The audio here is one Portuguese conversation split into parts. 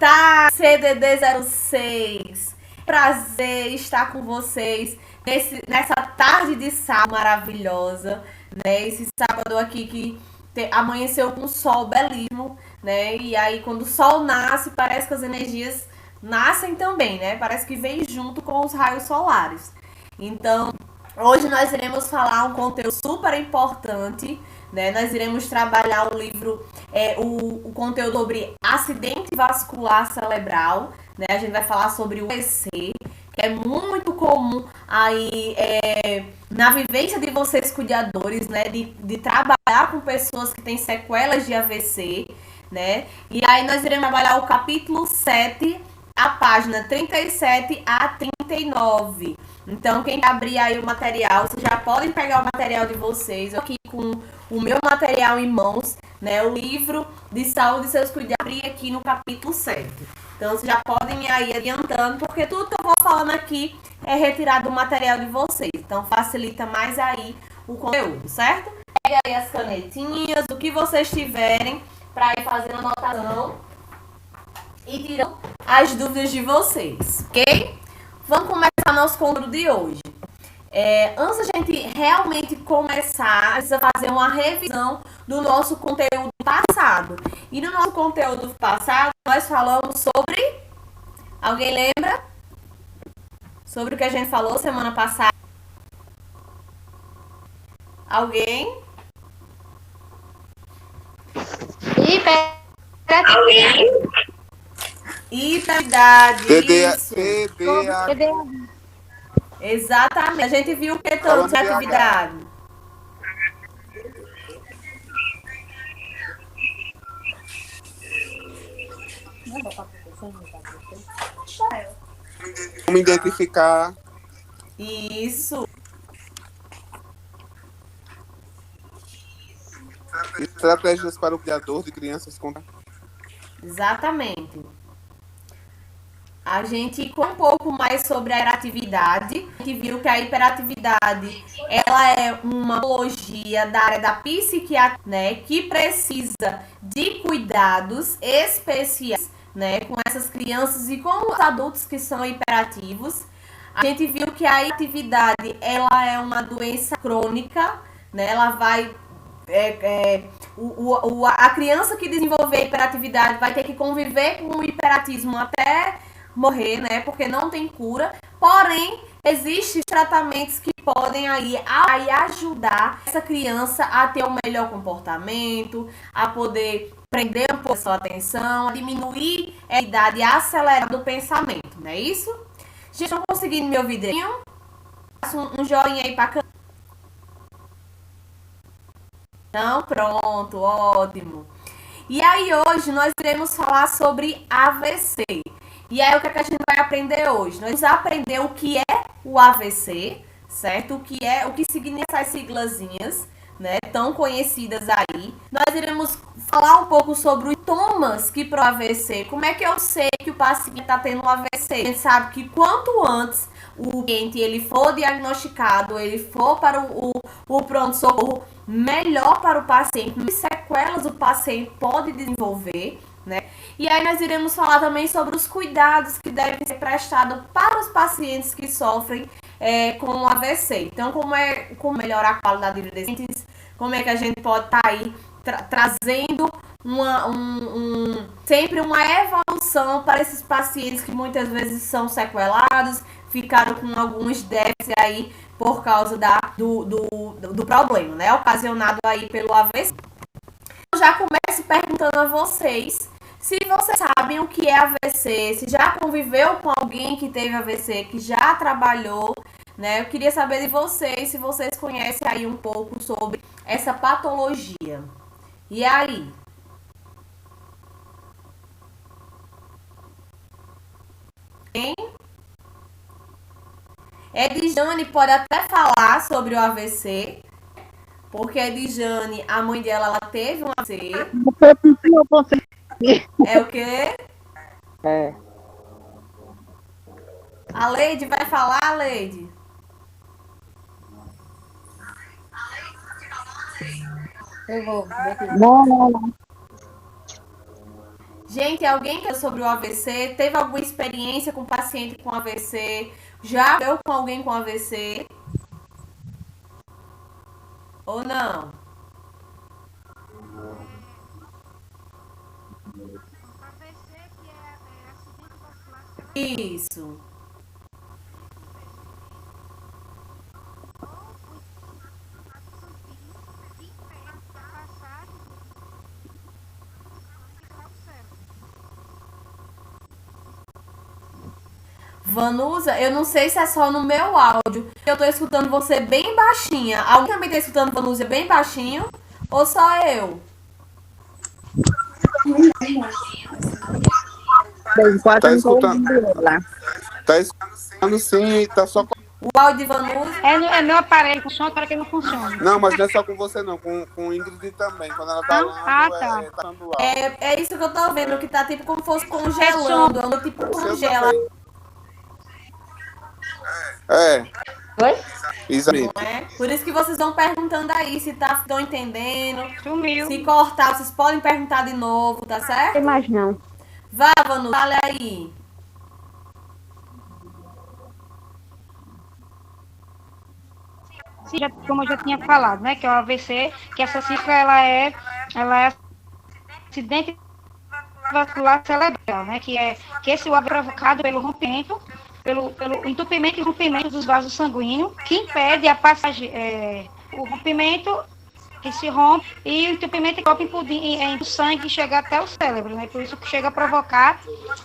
Tá, CDD 06. Prazer estar com vocês nessa tarde de sábado maravilhosa, né? Esse sábado aqui que amanheceu com um sol belíssimo, né? E aí quando o sol nasce, parece que as energias nascem também, né? Parece que vem junto com os raios solares. Então, hoje nós iremos falar um conteúdo super importante, né? Nós iremos trabalhar o livro, o conteúdo sobre acidente vascular cerebral, né? A gente vai falar sobre o AVC, que é muito comum aí na vivência de vocês cuidadores, né? De trabalhar com pessoas que têm sequelas de AVC, né? E aí nós iremos trabalhar o capítulo 7, a página 37 a 39. Então, quem abrir aí o material, vocês já podem pegar o material de vocês. Eu aqui com o meu material em mãos, né? O livro de saúde e seus cuidados, abri aqui no capítulo 7. Então, vocês já podem ir aí adiantando, porque tudo que eu vou falando aqui é retirado do material de vocês. Então, facilita mais aí o conteúdo, certo? Pega aí as canetinhas, o que vocês tiverem para ir fazendo anotação e tirando as dúvidas de vocês, ok? Vamos começar nosso conteúdo de hoje. Antes da gente realmente começar, precisa fazer uma revisão do nosso conteúdo passado. E no nosso conteúdo passado, nós falamos sobre... Alguém lembra? Sobre o que a gente falou semana passada? Alguém? Alguém? Hiperatividade. Isso. TDAH. Exatamente. A gente viu o que tanto de atividade? Como identificar Isso. estratégias para o criador de crianças com... Exatamente. A gente com um pouco mais sobre a hiperatividade, que viu que a hiperatividade ela é uma patologia da área da psiquiatria, né, que precisa de cuidados especiais, né, com essas crianças e com os adultos que são hiperativos. A gente viu que a hiperatividade ela é uma doença crônica, né, ela vai a criança que desenvolver hiperatividade vai ter que conviver com o hiperatismo até morrer, né? Porque não tem cura. Porém, existem tratamentos que podem aí ajudar essa criança a ter um melhor comportamento, a poder prender um pouco a sua atenção, a diminuir a idade e acelerar do pensamento, não é isso? Gente, estão conseguindo me ouvir direitinho? Faça um joinha aí pra câmera. Então, pronto, ótimo. E aí, hoje nós iremos falar sobre AVC. E aí, o que a gente vai aprender hoje? Nós vamos aprender o que é o AVC, certo? O que significa essas siglazinhas, né? Tão conhecidas aí. Nós iremos falar um pouco sobre os sintomas que pro AVC. Como é que eu sei que o paciente está tendo um AVC? A gente sabe que quanto antes o cliente ele for diagnosticado, ele for para o pronto-socorro, melhor para o paciente, mais sequelas o paciente pode desenvolver, né? E aí nós iremos falar também sobre os cuidados que devem ser prestados para os pacientes que sofrem com o AVC. Então, como melhorar a qualidade de vida desses, como é que a gente pode estar aí trazendo sempre uma evolução para esses pacientes que muitas vezes são sequelados, ficaram com alguns déficits aí por causa do problema, né? Ocasionado aí pelo AVC. Eu já começo perguntando a vocês se vocês sabem o que é AVC, se já conviveu com alguém que teve AVC, que já trabalhou, né? Eu queria saber de vocês, se vocês conhecem aí um pouco sobre essa patologia. E aí? Hein? Edjane pode até falar sobre o AVC, porque Edjane, a mãe dela, ela teve um AVC. É o quê? A Leide vai falar, Leide? Eu vou. Não. Gente, alguém quer sobre o AVC? Teve alguma experiência com paciente com AVC? Já deu com alguém com AVC? Ou não? Isso. Vanusa, eu não sei se é só no meu áudio. Eu tô escutando você bem baixinha. Alguém também tá escutando Vanusa bem baixinho? Ou só eu? Tá escutando? Tá escutando sim, tá só com... O áudio de Vanusa? É meu aparelho, funciona para que não funciona. Não, mas não é só com você não, com Ingrid também. Quando ela tá falando, tá. tá dando alto. É isso que eu tô vendo, que tá tipo como se fosse congelando. É tipo congela. Oi? Exatamente. Não é? Por isso que vocês vão perguntando aí se estão entendendo. Sumiu. Se cortar, vocês podem perguntar de novo, tá certo? Tem mais não. Vá, Vanusa, fale aí. Sim, como eu já tinha falado, né? Que é o AVC, que essa cifra ela é acidente vascular cerebral, né? Que esse é provocado pelo rompimento, pelo entupimento e rompimento dos vasos sanguíneos, que impede a passagem, o rompimento que se rompe e o entupimento impede o sangue chegar até o cérebro, né? Por isso que chega a provocar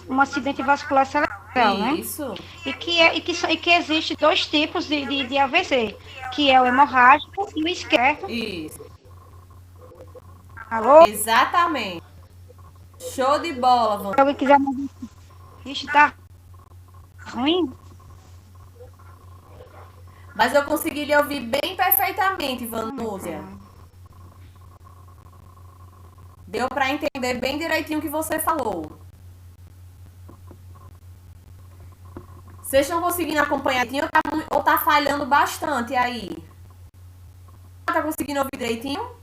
um acidente vascular cerebral, né? Isso. E que existe dois tipos de AVC, que é o hemorrágico e o isquémico. Isso. Alô? Exatamente. Show de bola, Vanusa. Se alguém quiser mais... Ixi, tá ruim? Mas eu consegui lhe ouvir bem perfeitamente, Vanusa. Deu pra entender bem direitinho o que você falou. Vocês estão conseguindo acompanhar ou tá falhando bastante aí? Tá conseguindo ouvir direitinho?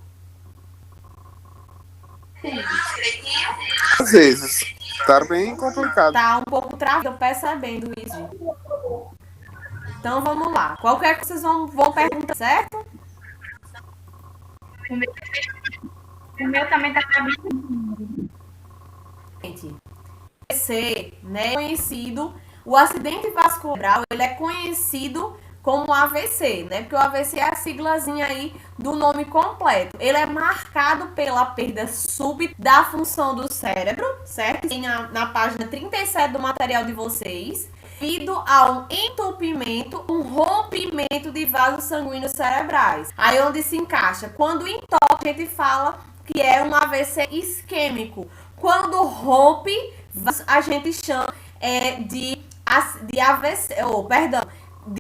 Às vezes. Tá bem complicado. Tá um pouco travado, eu percebendo isso. Então vamos lá. Qualquer que vocês vão perguntar, certo? O meu também tá travando. Gente, AVC, né, conhecido, o acidente vascular, ele é conhecido como AVC, né? Porque o AVC é a siglazinha aí do nome completo. Ele é marcado pela perda súbita da função do cérebro, certo? Tem na página 37 do material de vocês, devido a um entupimento, um rompimento de vasos sanguíneos cerebrais. Aí onde se encaixa. Quando entope, a gente fala que é um AVC isquêmico. Quando rompe, a gente chama de AVC,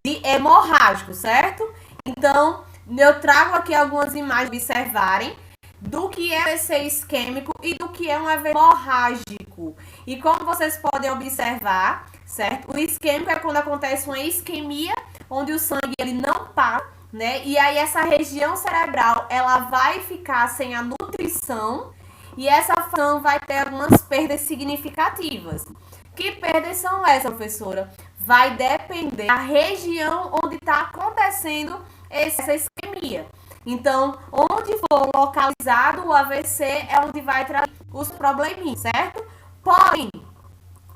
de hemorrágico, certo? Então, eu trago aqui algumas imagens para observarem do que é AVC isquêmico e do que é um AVC hemorrágico. E como vocês podem observar, certo? O isquêmico é quando acontece uma isquemia, onde o sangue ele não para, né? E aí essa região cerebral, ela vai ficar sem a nutrição e essa função vai ter algumas perdas significativas. Que perdas são essas, professora? Vai depender da região onde está acontecendo essa isquemia. Então, onde for localizado o AVC é onde vai trazer os probleminhas, certo? Porém,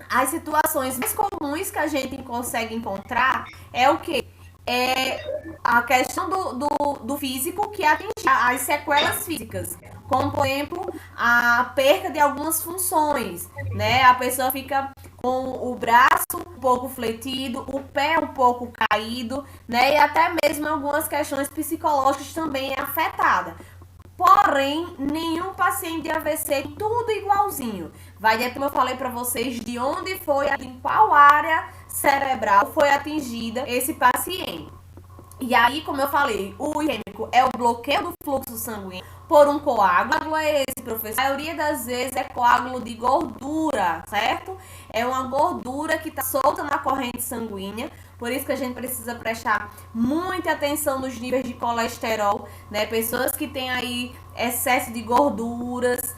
as situações mais comuns que a gente consegue encontrar é o quê? É a questão do físico que atinge as sequelas físicas, como, por exemplo, a perda de algumas funções, né? A pessoa fica com o braço um pouco fletido, o pé um pouco caído, né? E até mesmo algumas questões psicológicas também é afetada. Porém, nenhum paciente de AVC, tudo igualzinho. Vai depender, como eu falei para vocês, de onde foi, em qual área cerebral foi atingida esse paciente. E aí, como eu falei, o isquêmico é o bloqueio do fluxo sanguíneo por um coágulo. Que coágulo é esse, professor? A maioria das vezes é coágulo de gordura, certo? É uma gordura que está solta na corrente sanguínea. Por isso que a gente precisa prestar muita atenção nos níveis de colesterol, né? Pessoas que têm aí excesso de gorduras,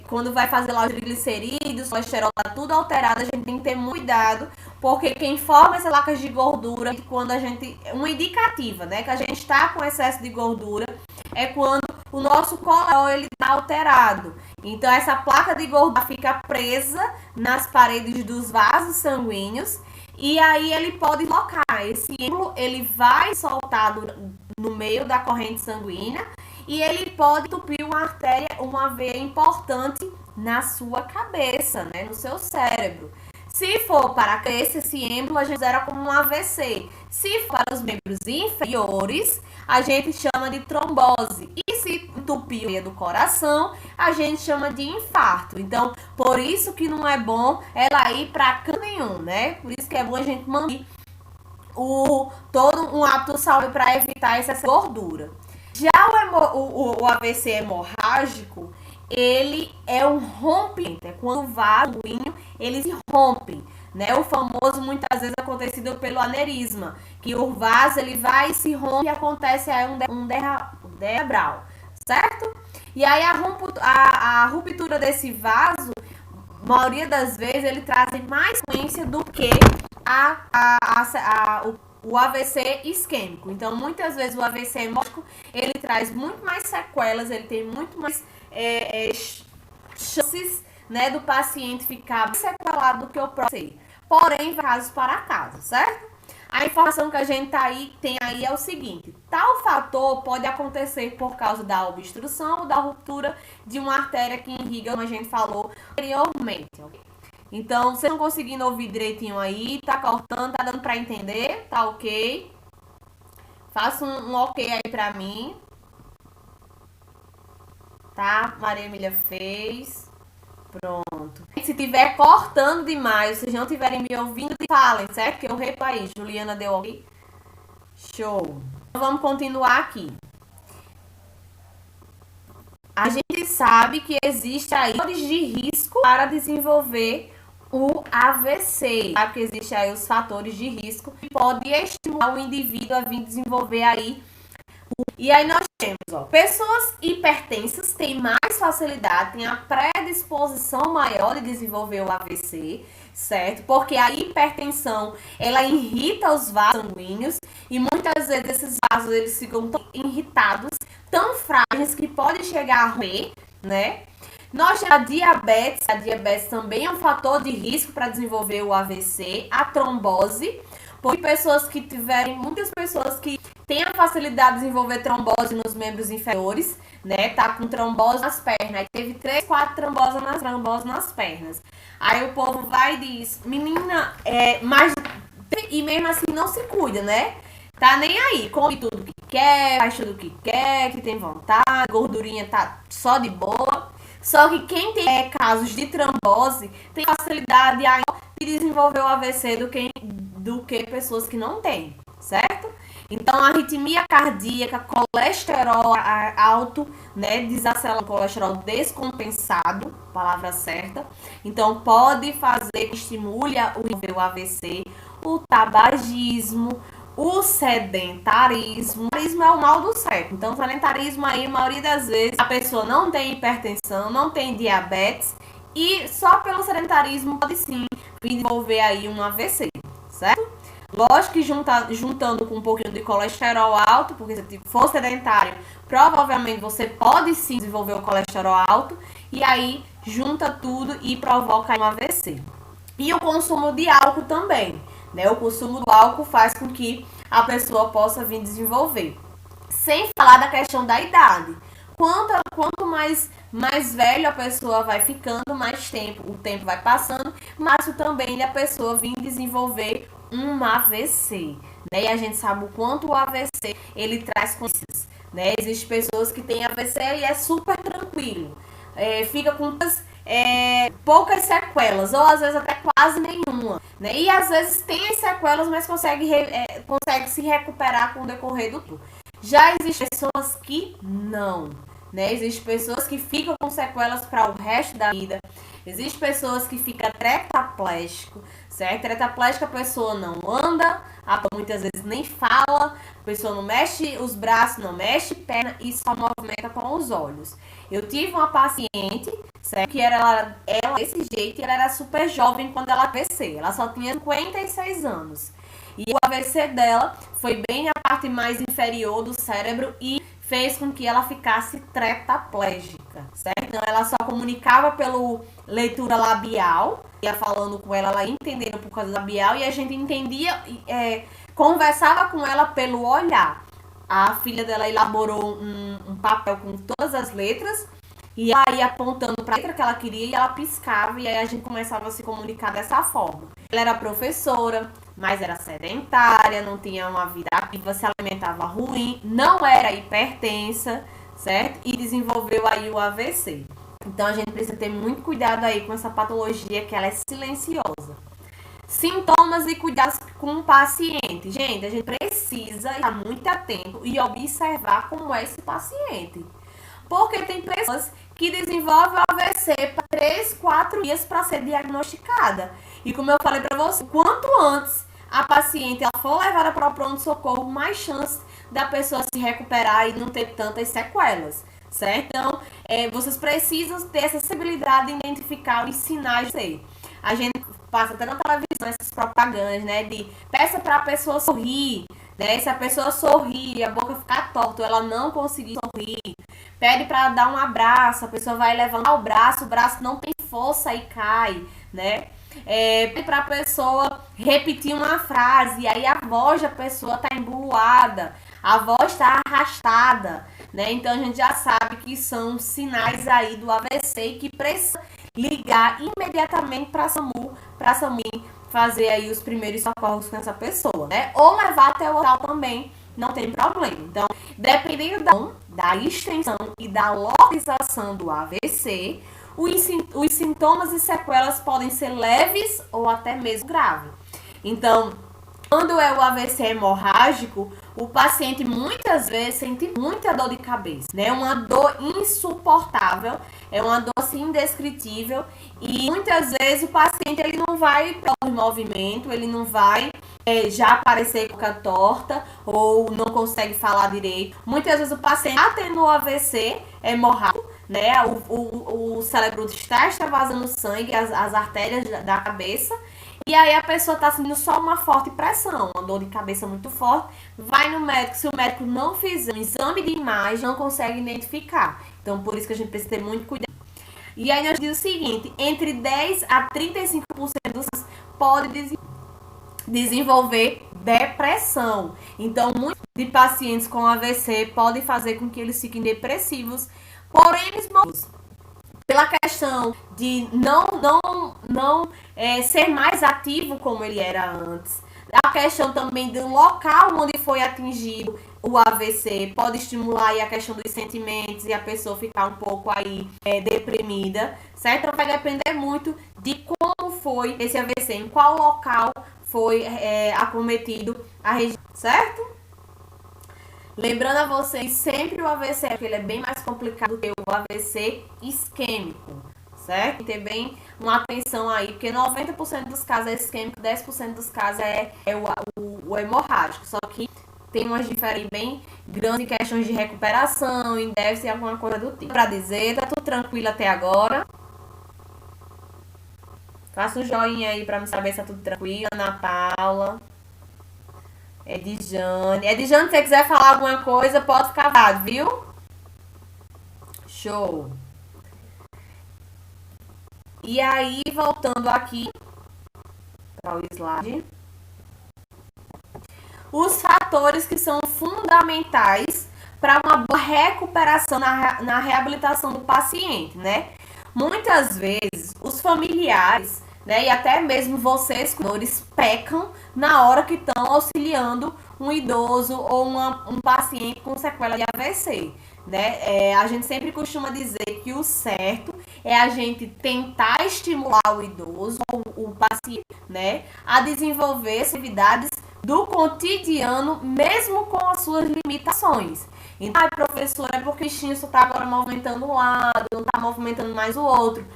quando vai fazer lá os triglicerídeos, o colesterol tá tudo alterado, a gente tem que ter muito cuidado, porque quem forma essas placas de gordura, quando a gente, uma indicativa, né, que a gente está com excesso de gordura, é quando o nosso colesterol ele tá alterado. Então essa placa de gordura fica presa nas paredes dos vasos sanguíneos e aí ele pode locar. Esse êmbolo ele vai soltar no meio da corrente sanguínea e ele pode entupir uma artéria, uma veia importante na sua cabeça, né, no seu cérebro. Se for para crescer esse êmbolo, a gente considera como um AVC. Se for para os membros inferiores, a gente chama de trombose. E se entupir a veia do coração, a gente chama de infarto. Então, por isso que não é bom ela ir para canto nenhum, né? Por isso que é bom a gente manter todo um hábito saudável para evitar essa gordura. Já o AVC hemorrágico, ele é um rompimento, é quando o vaso sanguíneo ele se rompe, né? O famoso, muitas vezes, acontecido pelo aneurisma, que o vaso ele vai e se rompe e acontece aí um derrabral, certo? E aí a ruptura desse vaso, a maioria das vezes, ele traz mais consequência do que o AVC isquêmico. Então, muitas vezes o AVC hemorrágico, ele traz muito mais sequelas, ele tem muito mais chances, né, do paciente ficar mais sequelado do que o próprio AVC. Porém, casos para casos, certo? A informação que a gente tem aí é o seguinte: tal fator pode acontecer por causa da obstrução ou da ruptura de uma artéria que irriga, como a gente falou anteriormente, ok? Então, vocês estão conseguindo ouvir direitinho aí? Tá cortando? Tá dando para entender? Tá ok? Faça um ok aí para mim. Tá? Maria Emília fez. Pronto. Se tiver cortando demais, vocês não estiverem me ouvindo, falem, certo? Que eu reparei. Juliana deu ok. Show. Então, vamos continuar aqui. A gente sabe que existe aí fatores de risco para desenvolver o AVC. Sabe que existe aí os fatores de risco que podem estimular o indivíduo a vir desenvolver aí. E aí nós temos, ó, pessoas hipertensas têm mais facilidade, têm a predisposição maior de desenvolver o AVC, certo? Porque a hipertensão, ela irrita os vasos sanguíneos e muitas vezes esses vasos eles ficam tão irritados, tão frágeis que podem chegar a romper, né? Nós temos a diabetes também é um fator de risco para desenvolver o AVC, a trombose, porque muitas pessoas que têm a facilidade de desenvolver trombose nos membros inferiores, né, tá com trombose nas pernas, aí teve 3, 4 trombose nas pernas. Aí o povo vai e diz, menina, mas e mesmo assim não se cuida, né? Tá nem aí, come tudo que quer, faz tudo que quer, que tem vontade, gordurinha tá só de boa. Só que quem tem casos de trombose tem facilidade de desenvolver o AVC do que pessoas que não têm, certo? Então, arritmia cardíaca, colesterol alto, né, desacelera o colesterol descompensado, palavra certa. Então, pode fazer que estimule o AVC, o tabagismo, o sedentarismo. O sedentarismo é o mal do século. Então, o sedentarismo aí, a maioria das vezes, a pessoa não tem hipertensão, não tem diabetes e só pelo sedentarismo pode sim desenvolver aí um AVC, certo? Lógico que juntando com um pouquinho de colesterol alto, porque se for sedentário, provavelmente você pode sim desenvolver o colesterol alto e aí junta tudo e provoca um AVC. E o consumo de álcool também. Né? O consumo do álcool faz com que a pessoa possa vir desenvolver. Sem falar da questão da idade. Quanto mais velho a pessoa vai ficando, mais o tempo vai passando, mais também a pessoa vir desenvolver um AVC. Né? E a gente sabe o quanto o AVC ele traz consequências. Né? Existem pessoas que têm AVC e é super tranquilo. Fica com poucas sequelas, ou às vezes até quase nenhuma, né? E às vezes tem as sequelas, mas consegue se recuperar com o decorrer do tempo. Já existem pessoas que não, né? Existem pessoas que ficam com sequelas para o resto da vida. Existem pessoas que ficam tetraplégico, certo? Tetraplégica, a pessoa não anda, muitas vezes nem fala, a pessoa não mexe os braços, não mexe perna e só movimenta com os olhos. Eu tive uma paciente, certo? Que ela desse jeito, e ela era super jovem quando ela AVC. Ela só tinha 56 anos. E o AVC dela foi bem na parte mais inferior do cérebro e fez com que ela ficasse tetraplégica, certo? Então, ela só comunicava pelo leitura labial, ia falando com ela, ela entendendo por causa do labial, e a gente entendia, conversava com ela pelo olhar. A filha dela elaborou um papel com todas as letras, e ela ia apontando para a letra que ela queria, e ela piscava, e aí a gente começava a se comunicar dessa forma. Ela era professora, mas era sedentária, não tinha uma vida ativa, se alimentava ruim, não era hipertensa, certo? E desenvolveu aí o AVC. Então a gente precisa ter muito cuidado aí com essa patologia, que ela é silenciosa. Sintomas e cuidados com o paciente. Gente, a gente precisa estar muito atento e observar como é esse paciente. Porque tem pessoas que desenvolvem o AVC para 3, 4 dias para ser diagnosticada. E como eu falei para você, quanto antes a paciente ela for levada para o pronto-socorro, mais chance da pessoa se recuperar e não ter tantas sequelas, certo? Então, vocês precisam ter essa sensibilidade de identificar os sinais de a gente passa até na televisão essas propagandas, né, de peça para a pessoa sorrir, né, se a pessoa sorrir, a boca ficar torta, ela não conseguir sorrir, pede para dar um abraço, a pessoa vai levantar o braço não tem força e cai, né, pede para a pessoa repetir uma frase, e aí a voz da pessoa está embuloada, a voz está arrastada, né, então a gente já sabe que são sinais aí do AVC e que precisa ligar imediatamente para a SAMU fazer aí os primeiros socorros com essa pessoa, né? Ou levar até o hospital também, não tem problema. Então, dependendo da extensão e da localização do AVC, os sintomas e sequelas podem ser leves ou até mesmo graves. Então, quando é o AVC hemorrágico, o paciente muitas vezes sente muita dor de cabeça, né? Uma dor insuportável, é uma dor assim indescritível, e muitas vezes o paciente ele não vai para o movimento, ele não vai já aparecer com a torta ou não consegue falar direito. Muitas vezes o paciente está tendo o AVC hemorrágico, né? O cérebro está extravasando sangue, as artérias da cabeça. E aí a pessoa está sentindo só uma forte pressão, uma dor de cabeça muito forte, vai no médico, se o médico não fizer um exame de imagem, não consegue identificar. Então, por isso que a gente precisa ter muito cuidado. E aí nós dizemos o seguinte, entre 10 a 35% dos casos pode desenvolver depressão. Então, muitos de pacientes com AVC podem fazer com que eles fiquem depressivos por N motivos. Pela questão de não ser mais ativo como ele era antes. A questão também do local onde foi atingido o AVC pode estimular aí a questão dos sentimentos e a pessoa ficar um pouco aí deprimida, certo? Então vai depender muito de como foi esse AVC, em qual local foi acometido a região, certo? Lembrando a vocês, sempre o AVC, porque ele é bem mais complicado do que o AVC isquêmico, certo? Tem bem uma atenção aí, porque 90% dos casos é isquêmico, 10% dos casos é o hemorrágico, só que tem umas diferenças bem grandes em questões de recuperação, em déficit e alguma coisa do tipo. Pra dizer, tá tudo tranquilo até agora? Faça um joinha aí pra me saber se tá tudo tranquilo. Ana Paula. Edjane, se você quiser falar alguma coisa, pode ficar calado, viu? Show. E aí, voltando aqui para o slide. Os fatores que são fundamentais para uma boa recuperação na reabilitação do paciente, né? Muitas vezes, os familiares, né, e até mesmo vocês, cuidadores, pecam na hora que estão auxiliando um idoso ou um paciente com sequela de AVC, né? A gente sempre costuma dizer que o certo é a gente tentar estimular o idoso ou o paciente, né, a desenvolver atividades do cotidiano, mesmo com as suas limitações. Então, professora, é porque o bichinho só está agora movimentando um lado, não está movimentando mais o outro.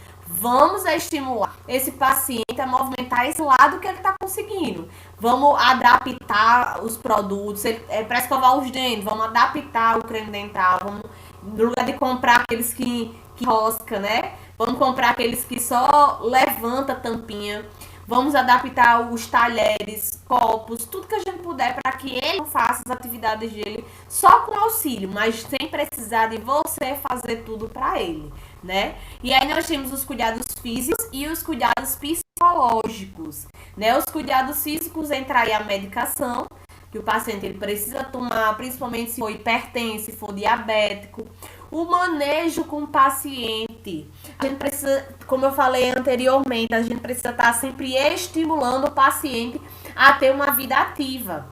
Vamos estimular esse paciente a movimentar esse lado que ele está conseguindo. Vamos adaptar os produtos, para escovar os dentes, vamos adaptar o creme dental, vamos, no lugar de comprar aqueles que rosca, né? Vamos comprar aqueles que só levanta a tampinha. Vamos adaptar os talheres, copos, tudo que a gente puder para que ele faça as atividades dele só com auxílio, mas sem precisar de você fazer tudo para ele, né? E aí nós temos os cuidados físicos e os cuidados psicológicos, né? Os cuidados físicos entra aí a medicação, que o paciente ele precisa tomar, principalmente se for hipertenso, se for diabético. O manejo com o paciente. A gente precisa, como eu falei anteriormente, a gente precisa estar sempre estimulando o paciente a ter uma vida ativa.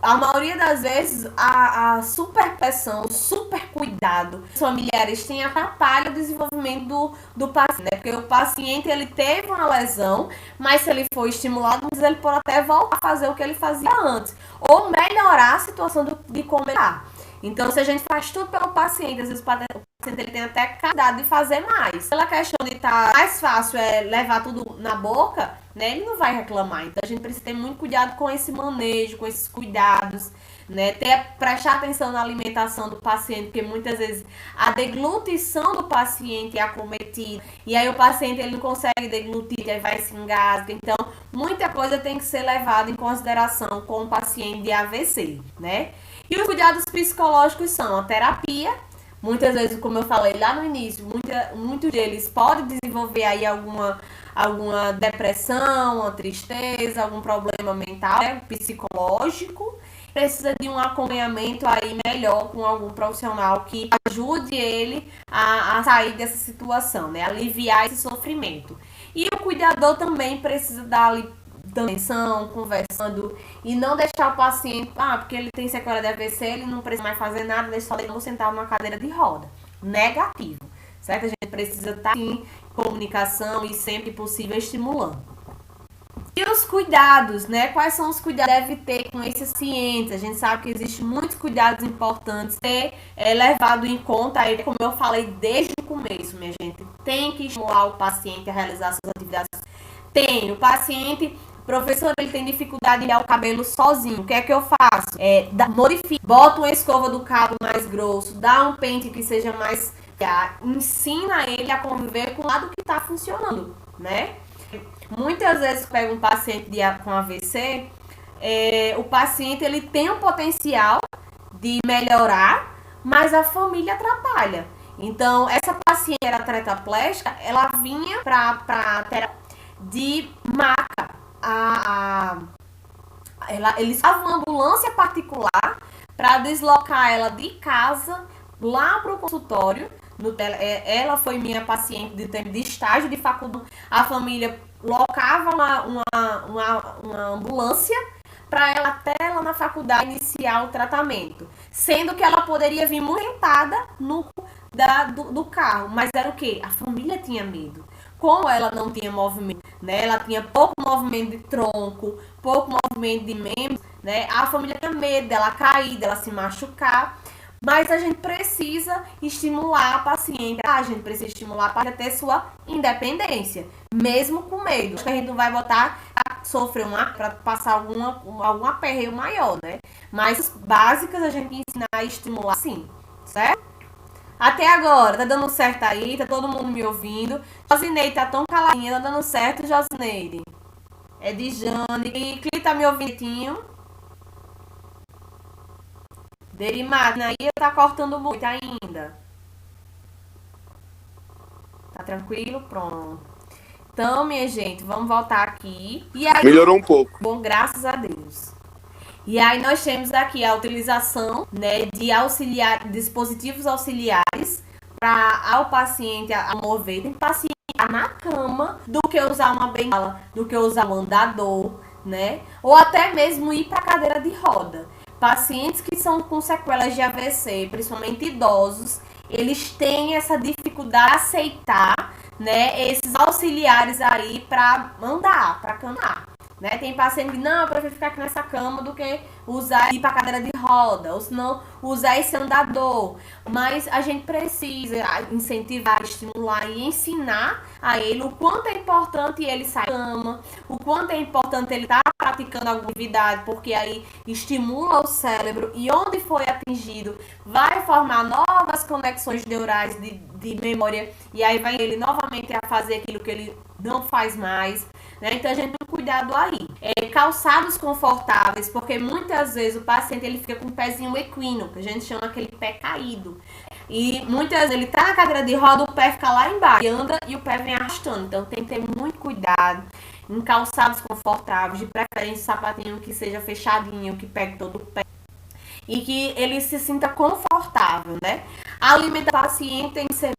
A maioria das vezes, a superpressão, o super cuidado dos familiares tem atrapalha o desenvolvimento do paciente, né? Porque o paciente, ele teve uma lesão, mas se ele for estimulado, ele pode até voltar a fazer o que ele fazia antes, ou melhorar a situação de como ele está. Então, se a gente faz tudo pelo paciente, às vezes o paciente ele tem até capacidade de fazer mais. Pela questão de estar mais fácil levar tudo na boca, né? Ele não vai reclamar. Então, a gente precisa ter muito cuidado com esse manejo, com esses cuidados, né? Prestar atenção na alimentação do paciente, porque muitas vezes a deglutição do paciente é acometida. E aí o paciente ele não consegue deglutir, aí vai se engasga. Então, muita coisa tem que ser levada em consideração com o paciente de AVC, né? E os cuidados psicológicos são a terapia. Muitas vezes, como eu falei lá no início, muitos deles podem desenvolver aí alguma depressão, uma tristeza, algum problema mental, né, psicológico. Precisa de um acompanhamento aí melhor com algum profissional que ajude ele a sair dessa situação, né, aliviar esse sofrimento. E o cuidador também precisa dar dando atenção, conversando e não deixar o paciente, porque ele tem sequela de AVC, ele não precisa mais fazer nada, deixa só ele sentar numa cadeira de roda. Negativo, certo? A gente precisa estar em comunicação e sempre possível estimulando. E os cuidados, né? Quais são os cuidados que deve ter com esses pacientes? A gente sabe que existem muitos cuidados importantes ser levado em conta, aí, como eu falei desde o começo, minha gente, tem que estimular o paciente a realizar suas atividades. O paciente, professor, ele tem dificuldade de limpar o cabelo sozinho. O que é que eu faço? Modifico, boto uma escova do cabo mais grosso, dá um pente que seja mais... ensina ele a conviver com o lado que está funcionando, né? Muitas vezes, pega um paciente com AVC, o paciente ele tem um potencial de melhorar, mas a família atrapalha. Então, essa paciente era tetraplégica, ela vinha para terapia de maca. Eles usavam uma ambulância particular para deslocar ela de casa lá para o consultório. Ela foi minha paciente de estágio de faculdade. A família locava uma ambulância para ela até lá na faculdade iniciar o tratamento. Sendo que ela poderia vir montada do carro. Mas era o quê? A família tinha medo. Como ela não tinha movimento, né? Ela tinha pouco movimento de tronco, pouco movimento de membros, né? A família tinha medo dela cair, dela se machucar. Mas a gente precisa estimular a paciente. A gente precisa estimular para ter sua independência, mesmo com medo. Acho que a gente não vai botar a sofrer para passar algum aperreio maior, né? Mas as básicas a gente ensina a estimular sim, certo? Até agora, tá dando certo aí? Tá todo mundo me ouvindo? Josineide tá tão caladinha, tá dando certo, Josineide? É de Jane. E Cli tá me ouvindo? Derimarina aí tá cortando muito ainda. Tá tranquilo? Pronto. Então, minha gente, vamos voltar aqui. E aí, melhorou um pouco. Bom, graças a Deus. E aí nós temos aqui a utilização, né, de dispositivos auxiliares para o paciente a mover. Tem paciente na cama do que usar uma bengala, do que usar um andador, né? Ou até mesmo ir para a cadeira de roda. Pacientes que são com sequelas de AVC, principalmente idosos, eles têm essa dificuldade de aceitar, né, esses auxiliares aí para andar, para caminhar. Né? Tem paciente que, não, eu prefiro ficar aqui nessa cama do que ir para cadeira de roda, ou se não, usar esse andador. Mas a gente precisa incentivar, estimular e ensinar a ele o quanto é importante ele sair da cama, o quanto é importante ele estar praticando alguma atividade, porque aí estimula o cérebro e onde foi atingido vai formar novas conexões neurais de memória e aí vai ele novamente a fazer aquilo que ele não faz mais. Né? Então a gente tem um cuidado aí. Calçados confortáveis, porque muitas vezes o paciente ele fica com o pezinho equino, que a gente chama aquele pé caído. E muitas vezes ele tá na cadeira de roda, o pé fica lá embaixo, e anda e o pé vem arrastando. Então tem que ter muito cuidado em calçados confortáveis, de preferência sapatinho que seja fechadinho, que pegue todo o pé. E que ele se sinta confortável, né? Alimentar o paciente tem que ser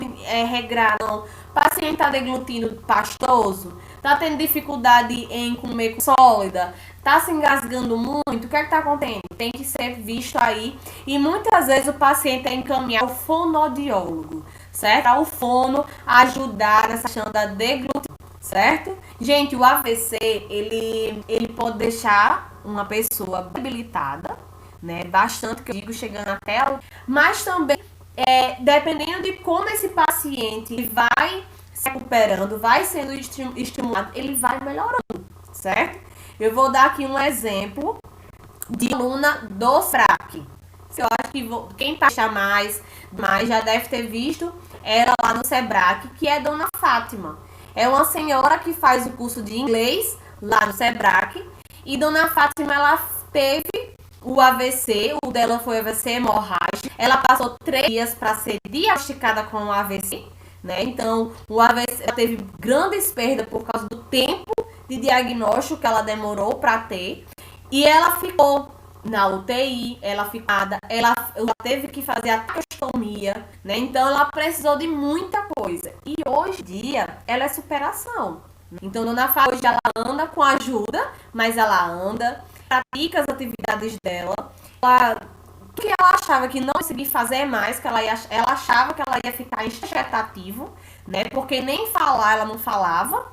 regrado. O paciente está deglutindo pastoso, está tendo dificuldade em comer sólida, está se engasgando muito, o que é que está acontecendo? Tem que ser visto aí. E muitas vezes o paciente é encaminhado ao fonoaudiólogo, certo? Ao fono ajudar nessa questão da deglutina, certo? Gente, o AVC, ele pode deixar uma pessoa debilitada, né? Bastante, que eu digo, chegando até mas também, dependendo de como esse paciente vai se recuperando, vai sendo estimulado, ele vai melhorando, certo? Eu vou dar aqui um exemplo de aluna do SEBRAC. Eu acho que quem está mais já deve ter visto ela lá no SEBRAC, que é Dona Fátima. É uma senhora que faz o curso de inglês lá no SEBRAC. E Dona Fátima, ela teve o AVC, o dela foi AVC hemorrágico. Ela passou 3 dias para ser diagnosticada com o AVC, né? Então, o AVC, ela teve grandes perdas por causa do tempo de diagnóstico que ela demorou para ter. E ela ficou na UTI, ela teve que fazer a traqueostomia, né? Então, ela precisou de muita coisa. E hoje em dia, ela é superação. Então, Dona Fá, hoje ela anda com ajuda, mas ela anda, pratica as atividades dela. O que ela achava que não conseguia fazer mais, que ela achava que ela ia ficar em vegetativo, né? Porque nem falar ela não falava.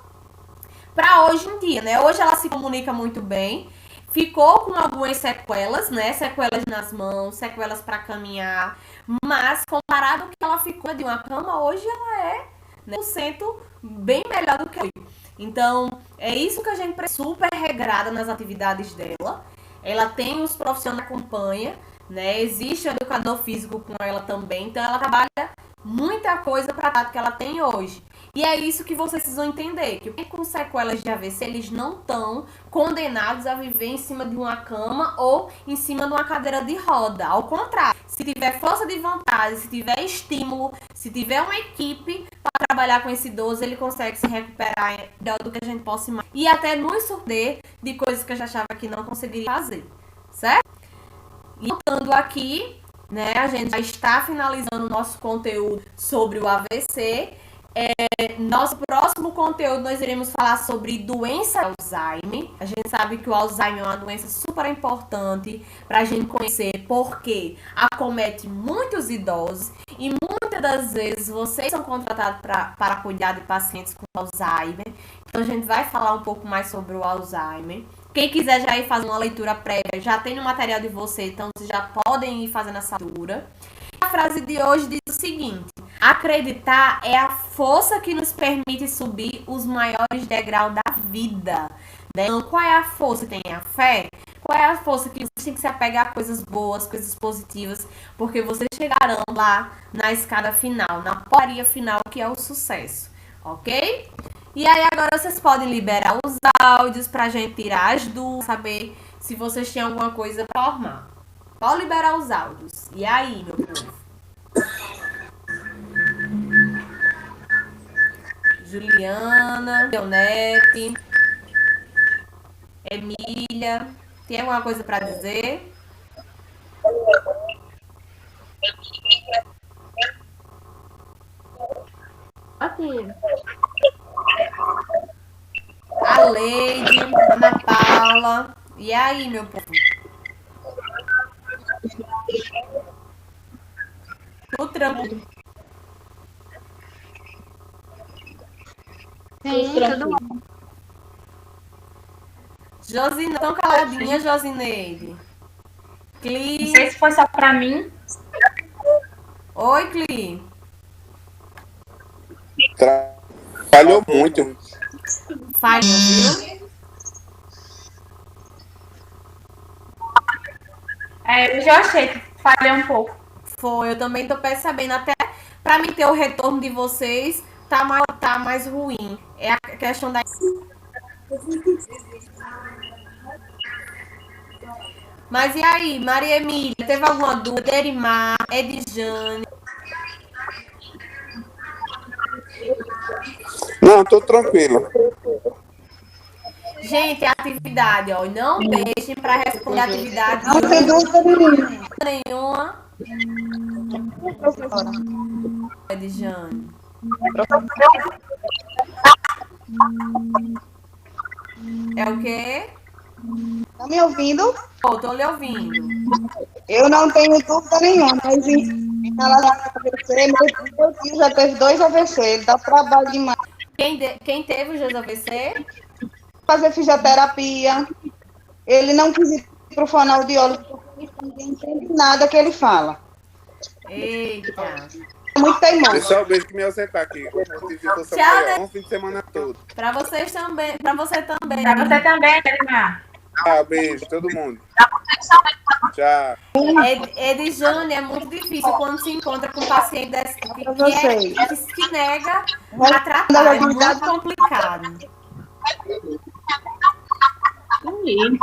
Para hoje em dia, né? Hoje ela se comunica muito bem. Ficou com algumas sequelas, né? Sequelas nas mãos, sequelas para caminhar. Mas, comparado ao que ela ficou de uma cama, hoje ela é 100% bem melhor do que foi. Então, é isso que a gente precisa, super regrada nas atividades dela. Ela tem os profissionais que acompanham, né? Existe o educador físico com ela também. Então, ela trabalha muita coisa para a que ela tem hoje. E é isso que vocês precisam entender, que com sequelas de AVC, eles não estão condenados a viver em cima de uma cama ou em cima de uma cadeira de roda. Ao contrário, se tiver força de vontade, se tiver estímulo, se tiver uma equipe para trabalhar com esse idoso, ele consegue se recuperar do que a gente possa imaginar. E até nos surpreender de coisas que a gente achava que não conseguiria fazer, certo? E voltando aqui, né, a gente já está finalizando o nosso conteúdo sobre o AVC. Nosso próximo conteúdo nós iremos falar sobre doença de Alzheimer. A gente sabe que o Alzheimer é uma doença super importante para a gente conhecer, porque acomete muitos idosos e muitas das vezes vocês são contratados para cuidar de pacientes com Alzheimer. Então a gente vai falar um pouco mais sobre o Alzheimer. Quem quiser já ir fazer uma leitura prévia, já tem no material de vocês, então vocês já podem ir fazendo essa leitura. A frase de hoje diz o seguinte: acreditar é a força que nos permite subir os maiores degraus da vida. Então, qual é a força? Tem a fé? Qual é a força que você tem que se apegar a coisas boas, coisas positivas, porque vocês chegarão lá na escada final, na portaria final, que é o sucesso, ok? E aí agora vocês podem liberar os áudios pra gente tirar as dúvidas, saber se vocês têm alguma coisa pra formar. Pode liberar os áudios. E aí, meu povo? Juliana, Leonete, Emília, tem alguma coisa para dizer? Aqui. A Leide, Ana Paula. E aí, meu povo? Tudo tranquilo. Sim, tudo bom. Josineide, tão caladinha, Josineide. Não Cli. sei se foi só pra mim. Oi, Cli. Falhou muito. Falhou, viu? Eu já achei que falhei um pouco. Foi, eu também tô percebendo. Até pra mim ter o retorno de vocês, tá mais ruim. É a questão da. Mas e aí, Maria Emília, teve alguma dúvida? Erimar, Edjane. Não, tô tranquilo. Gente, a atividade, ó. Não deixem para responder a atividade Não tem dúvida nenhuma. nenhuma. Edjane. É o quê? Tá me ouvindo? Oh, tô lhe ouvindo. Eu não tenho dúvida nenhuma, mas em relação ao AVC, meu filho já teve 2 AVC, ele dá trabalho demais. Quem teve os dois AVC? Fazer fisioterapia, ele não quis ir para o fonoaudiólogo porque ninguém entende nada que ele fala. Eita. É muito teimoso. Pessoal, beijo que me ausentar aqui. Tchau, Um fim de semana todo. Pra vocês também. Pra você também. Pra você também, Elimar. Tchau, beijo, todo mundo. Tchau. Edjane, é muito difícil quando se encontra com um paciente desse, vocês. que nega a tratar. É muito complicado. No meio.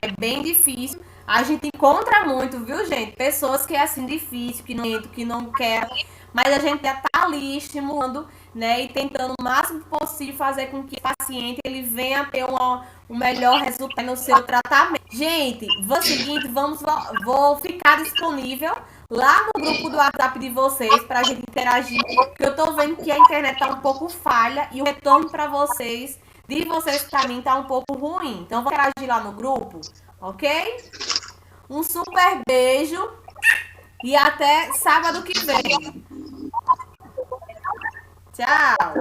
É bem difícil. A gente encontra muito, viu, gente? Pessoas que é assim difícil, que não entram, que não quer. Mas a gente já tá ali estimulando, né? E tentando o máximo possível fazer com que o paciente ele venha ter um melhor resultado no seu tratamento. Gente, o seguinte, vou ficar disponível lá no grupo do WhatsApp de vocês pra gente interagir. Porque eu tô vendo que a internet tá um pouco falha e o retorno pra vocês, de vocês pra mim, tá um pouco ruim. Então, vou interagir lá no grupo, ok? Um super beijo e até sábado que vem. Tchau!